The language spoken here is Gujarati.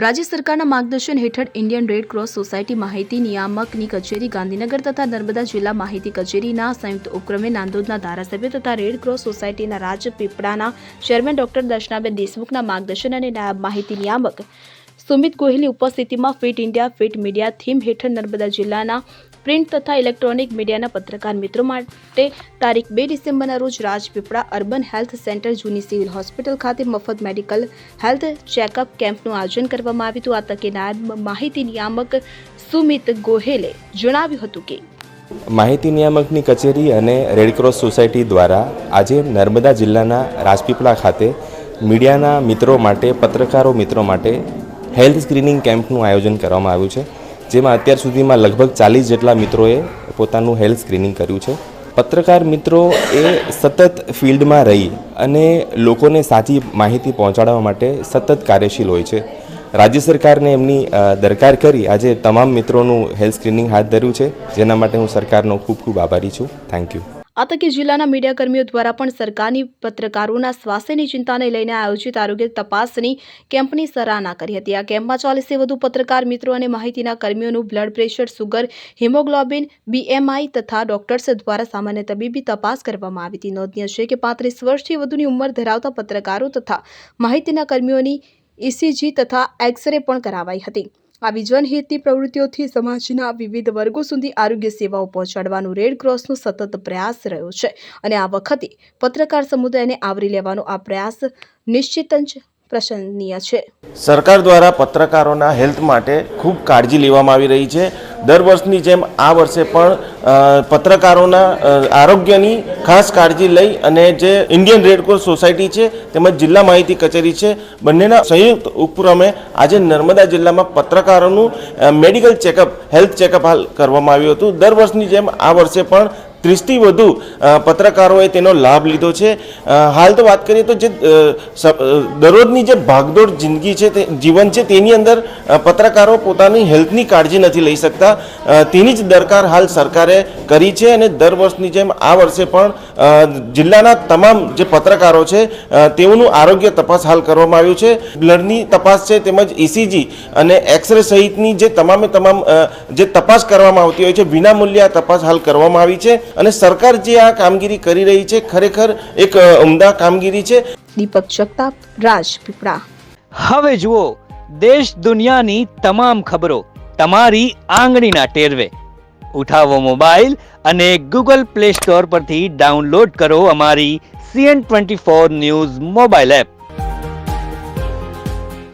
રાજ્ય સરકારના માર્ગદર્શન હેઠળ ઇન્ડિયન રેડ ક્રોસ સોસાયટી માહિતી નિયામકની કચેરી ગાંધીનગર તથા નર્મદા જિલ્લા માહિતી કચેરીના સંયુક્ત ઉપક્રમે નાંદોદના ધારાસભ્ય તથા રેડ ક્રોસ સોસાયટીના રાજપીપળાના ચેરમેન ડોક્ટર દર્શનાબેન દેશમુખના માર્ગદર્શન અને નાયબ માહિતી નિયામક સુમિત ગોહિલની ઉપસ્થિતિમાં fit India fit media theme હેઠળ નર્મદા જિલ્લાના પ્રિન્ટ તથા ઇલેક્ટ્રોનિક મીડિયાના પત્રકાર મિત્રો માટે તારીખ 2 ડિસેમ્બરના રોજ રાજપીપળા અર્બન હેલ્થ સેન્ટર જૂની સિવિલ હોસ્પિટલ ખાતે મફત મેડિકલ હેલ્થ ચેકઅપ કેમ્પનું આયોજન કરવામાં આવ્યું હતું। આ તકે નાયબ માહિતી નિયામક સુમિત ગોહિલે જણાવ્યું હતું કે માહિતી નિયામકની કચેરી અને રેડક્રોસ સોસાયટી દ્વારા આજે નર્મદા જિલ્લાના રાજપીપળા ખાતે મીડિયાના મિત્રો માટે પત્રકારો મિત્રો માટે હેલ્થ સ્ક્રીનિંગ કેમ્પનું આયોજન કરવામાં આવ્યું છે, જેમાં અત્યાર સુધીમાં લગભગ 40 જેટલા મિત્રોએ પોતાનું હેલ્થ સ્ક્રીનિંગ કર્યું છે। પત્રકાર મિત્રો એ સતત ફિલ્ડમાં રહી અને લોકોને સાચી માહિતી પહોંચાડવા માટે સતત કાર્યશીલ હોય છે। રાજ્ય સરકારને એમની દરકાર કરી આજે તમામ મિત્રોનું હેલ્થ સ્ક્રીનિંગ હાથ ધર્યું છે, જેના માટે હું સરકારનો ખૂબ ખૂબ આભારી છું। Thank you. આ તકે જિલ્લાના મીડિયાકર્મીઓ દ્વારા પણ સરકારની પત્રકારોના સ્વાસ્થ્યની ચિંતાને લઈને આયોજિત આરોગ્ય તપાસણી કેમ્પની સરાહના કરી હતી। આ કેમ્પમાં 40થી વધુ પત્રકાર મિત્રો અને માહિતીના કર્મીઓનું blood pressure, sugar, haemoglobin, BMI તથા ડોક્ટર્સ દ્વારા સામાન્ય તબીબી તપાસ કરવામાં આવી હતી। નોંધનીય છે કે 35 વર્ષથી વધુની ઉંમર ધરાવતા પત્રકારો તથા માહિતીના કર્મીઓની ECG તથા એક્સરે પણ કરાવાઈ હતી। આવી જનહિતની પ્રવૃત્તિઓથી સમાજના વિવિધ વર્ગો સુધી આરોગ્ય સેવાઓ પહોંચાડવાનો રેડ ક્રોસનો સતત પ્રયાસ રહ્યો છે અને આ વખતે પત્રકાર સમુદાયને આવરી લેવાનો આ પ્રયાસ નિશ્ચિત જ પ્રશંસનીય છે। સરકાર દ્વારા પત્રકારોના હેલ્થ માટે ખૂબ કાળજી લેવામાં આવી રહી છે। દર વર્ષની જેમ આ વર્ષે પણ પત્રકારોના આરોગ્યની ખાસ કાળજી લઈ અને જે ઇન્ડિયન રેડ ક્રોસ સોસાયટી છે તેમજ જિલ્લા માહિતી કચેરી છે, બંનેના સંયુક્ત ઉપક્રમે આજે નર્મદા જિલ્લામાં પત્રકારોનું મેડિકલ ચેકઅપ, હેલ્થ ચેકઅપ હાલ કરવામાં આવ્યું હતું। દર વર્ષની જેમ આ વર્ષે પણ 30થી વધુ પત્રકારોએ તેનો લાભ લીધો છે। હાલ તો વાત કરીએ તો જે દરરોજની જે ભાગદોડ જિંદગી છે, તે જીવન છે, તેની અંદર પત્રકારો પોતાની હેલ્થની કાળજી નથી લઈ શકતા, તેની જ દરકાર હાલ સરકારે કરી છે અને દર વર્ષની જેમ આ વર્ષે પણ જિલ્લાના તમામ જે પત્રકારો છે તેઓનું આરોગ્ય તપાસ હાલ કરવામાં આવ્યું છે। બ્લડની તપાસ છે તેમજ ECG અને એક્સરે સહિતની જે તમામે તમામ જે તપાસ કરવામાં આવતી હોય છે, વિનામૂલ્યે તપાસ હાલ કરવામાં આવી છે અને સરકાર જે આ કામગીરી કરી રહી છે ખરેખર એક ઉમદા કામગીરી છે। દીપક જગતાપ, રાજપીપળા। હવે જુઓ દેશ દુનિયાની તમામ ખબરો તમારી આંગળીના ટેરવે। ઉઠાવો મોબાઈલ અને Google Play Store પરથી ડાઉનલોડ કરો અમારી CN24 ન્યૂઝ મોબાઈલ એપ।